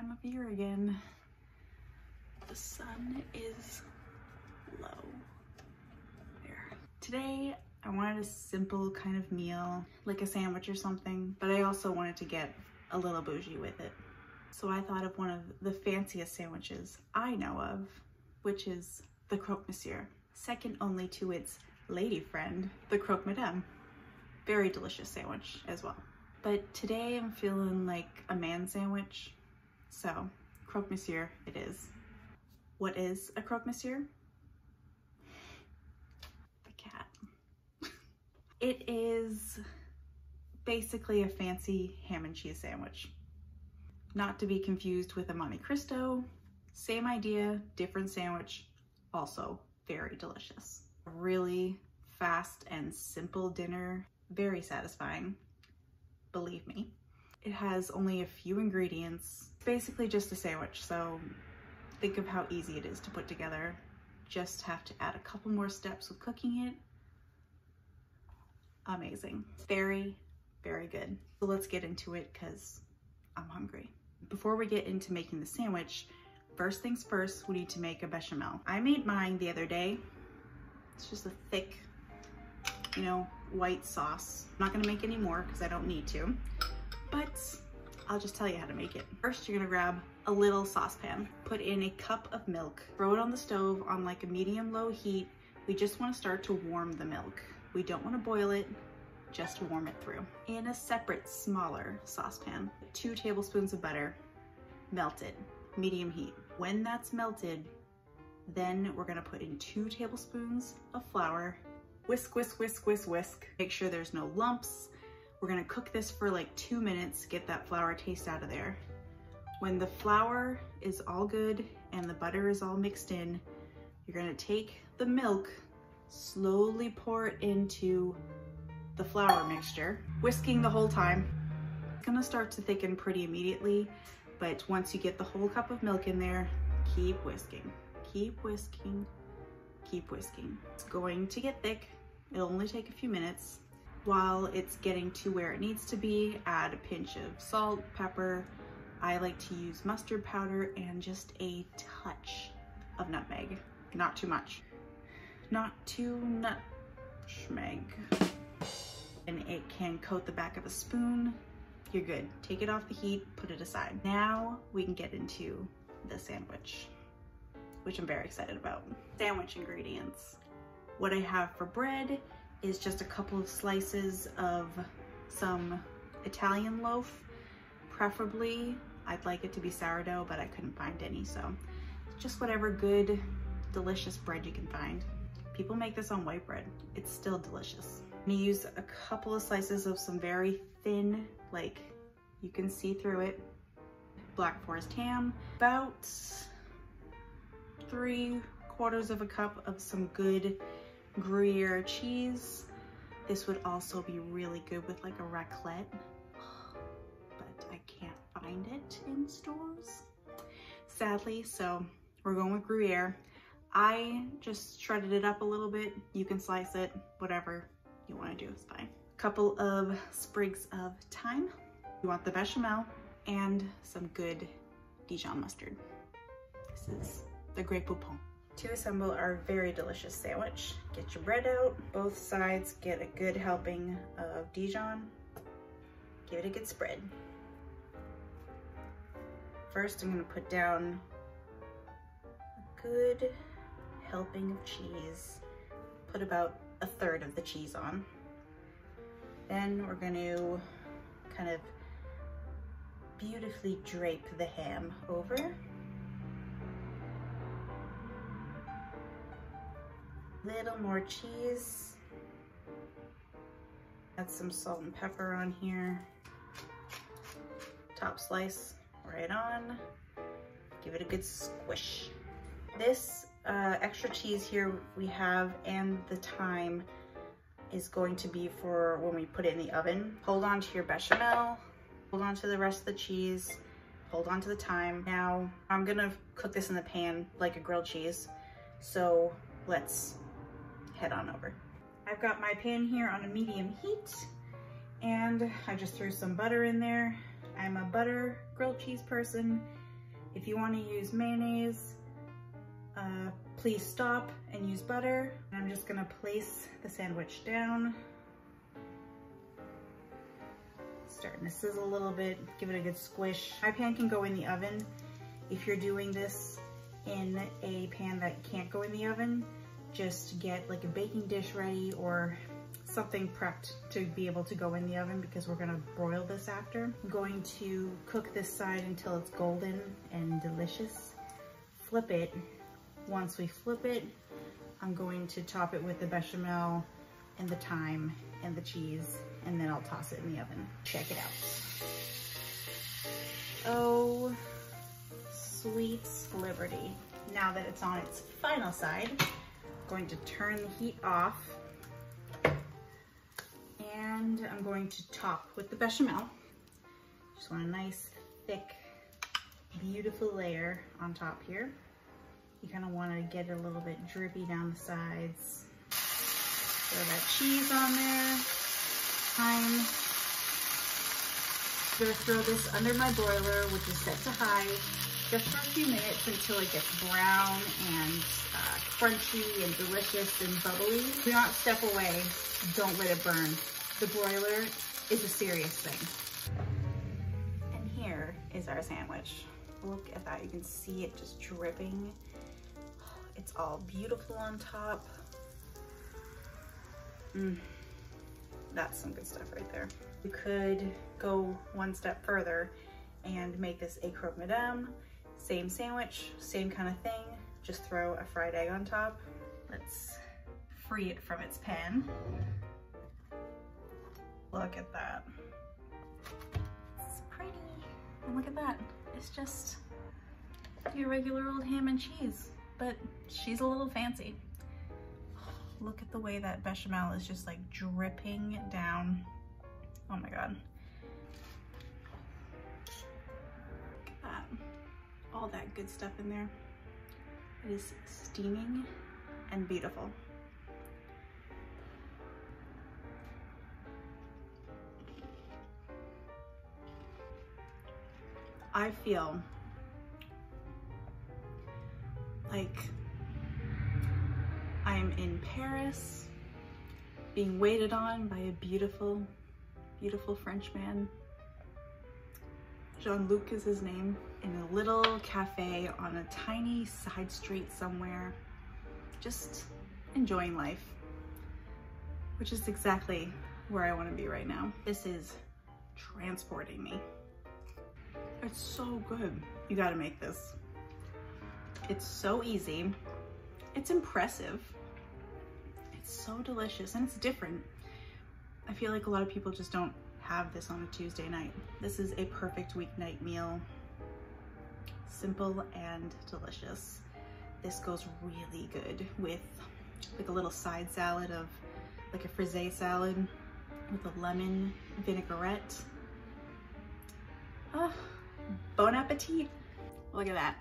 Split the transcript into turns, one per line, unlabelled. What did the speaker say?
time of year again. The sun is low. There. Today, I wanted a simple kind of meal, like a sandwich or something, but I also wanted to get a little bougie with it. So I thought of one of the fanciest sandwiches I know of, which is the Croque Monsieur, second only to its lady friend, the Croque Madame. Very delicious sandwich as well. But today I'm feeling like a man sandwich, so Croque Monsieur it is. What is a Croque Monsieur? The cat. It is basically a fancy ham and cheese sandwich. Not to be confused with a Monte Cristo. Same idea, different sandwich, also very delicious. A really fast and simple dinner, very satisfying, believe me. It has only a few ingredients. It's basically just a sandwich, so think of how easy it is to put together. Just have to add a couple more steps with cooking it. Amazing. Very, very good. So let's get into it because I'm hungry. Before we get into making the sandwich, first things first, we need to make a bechamel. I made mine the other day. It's just a thick, you know, white sauce. I'm not gonna make any more because I don't need to, but I'll just tell you how to make it. First, you're gonna grab a little saucepan, put in a cup of milk, throw it on the stove on like a medium-low heat. We just wanna start to warm the milk. We don't wanna boil it, just warm it through. In a separate, smaller saucepan, 2 tablespoons of butter, melt it, medium heat. When that's melted, then we're gonna put in 2 tablespoons of flour, whisk, whisk, whisk, whisk, whisk. Make sure there's no lumps. We're gonna cook this for like 2 minutes, get that flour taste out of there. When the flour is all good and the butter is all mixed in, you're gonna take the milk, slowly pour it into the flour mixture, whisking the whole time. It's gonna start to thicken pretty immediately, but once you get the whole cup of milk in there, keep whisking, keep whisking, keep whisking. It's going to get thick. It'll only take a few minutes. While it's getting to where it needs to be, add a pinch of salt, pepper. I like to use mustard powder and just a touch of nutmeg. Not too much. Not too nutmeg. And it can coat the back of a spoon. You're good. Take it off the heat, put it aside. Now we can get into the sandwich, which I'm very excited about. Sandwich ingredients. What I have for bread is just a couple of slices of some Italian loaf. Preferably, I'd like it to be sourdough, but I couldn't find any, so just whatever good, delicious bread you can find. People make this on white bread. It's still delicious. I'm gonna use a couple of slices of some very thin, like you can see through it, Black Forest ham, about 3/4 of a cup of some good Gruyere cheese. This would also be really good with like a raclette, but I can't find it in stores, sadly, so we're going with Gruyere. I just shredded it up a little bit. You can slice it, whatever you want to do is fine. A couple of sprigs of thyme. You want the bechamel and some good Dijon mustard. This is the Grey Poupon. To assemble our very delicious sandwich, get your bread out, both sides get a good helping of Dijon. Give it a good spread. First, I'm gonna put down a good helping of cheese. Put about 1/3 of the cheese on. Then we're gonna kind of beautifully drape the ham over. Little more cheese. Add some salt and pepper on here. Top slice right on. Give it a good squish. This extra cheese here we have and the thyme is going to be for when we put it in the oven. Hold on to your bechamel, hold on to the rest of the cheese, hold on to the thyme. Now I'm gonna cook this in the pan like a grilled cheese, so let's head on over. I've got my pan here on a medium heat and I just threw some butter in there. I'm a butter grilled cheese person. If you want to use mayonnaise, please stop and use butter. I'm just gonna place the sandwich down. Starting to sizzle a little bit, give it a good squish. My pan can go in the oven. If you're doing this in a pan that can't go in the oven, just get like a baking dish ready or something prepped to be able to go in the oven because we're gonna broil this after. I'm going to cook this side until it's golden and delicious. Flip it. Once we flip it, I'm going to top it with the bechamel and the thyme and the cheese, and then I'll toss it in the oven. Check it out. Oh, sweet liberty. Now that it's on its final side, I'm going to turn the heat off, and I'm going to top with the bechamel. Just want a nice, thick, beautiful layer on top here. You kind of want to get it a little bit drippy down the sides. Throw that cheese on there. Thyme. I'm gonna throw this under my broiler, which is set to high, just for a few minutes until it gets brown and crunchy and delicious and bubbly. Do not step away. Don't let it burn. The broiler is a serious thing. And here is our sandwich. Look at that. You can see it just dripping. It's all beautiful on top. That's some good stuff right there. You could go one step further and make this a croque madame. Same sandwich, same kind of thing. Just throw a fried egg on top. Let's free it from its pan. Look at that. It's pretty. And look at that. It's just your regular old ham and cheese, but she's a little fancy. Look at the way that bechamel is just like dripping down. Oh my God. Look at that. All that good stuff in there. It is steaming and beautiful. I feel like I'm in Paris, being waited on by a beautiful, beautiful French man. Jean-Luc is his name, in a little cafe on a tiny side street somewhere, just enjoying life, which is exactly where I want to be right now. This is transporting me. It's so good. You gotta make this. It's so easy. It's impressive. It's so delicious and it's different. I feel like a lot of people just don't have this on a Tuesday night. This is a perfect weeknight meal. Simple and delicious. This goes really good with like a little side salad of like a frisee salad with a lemon vinaigrette. Oh, bon appetit. Look at that.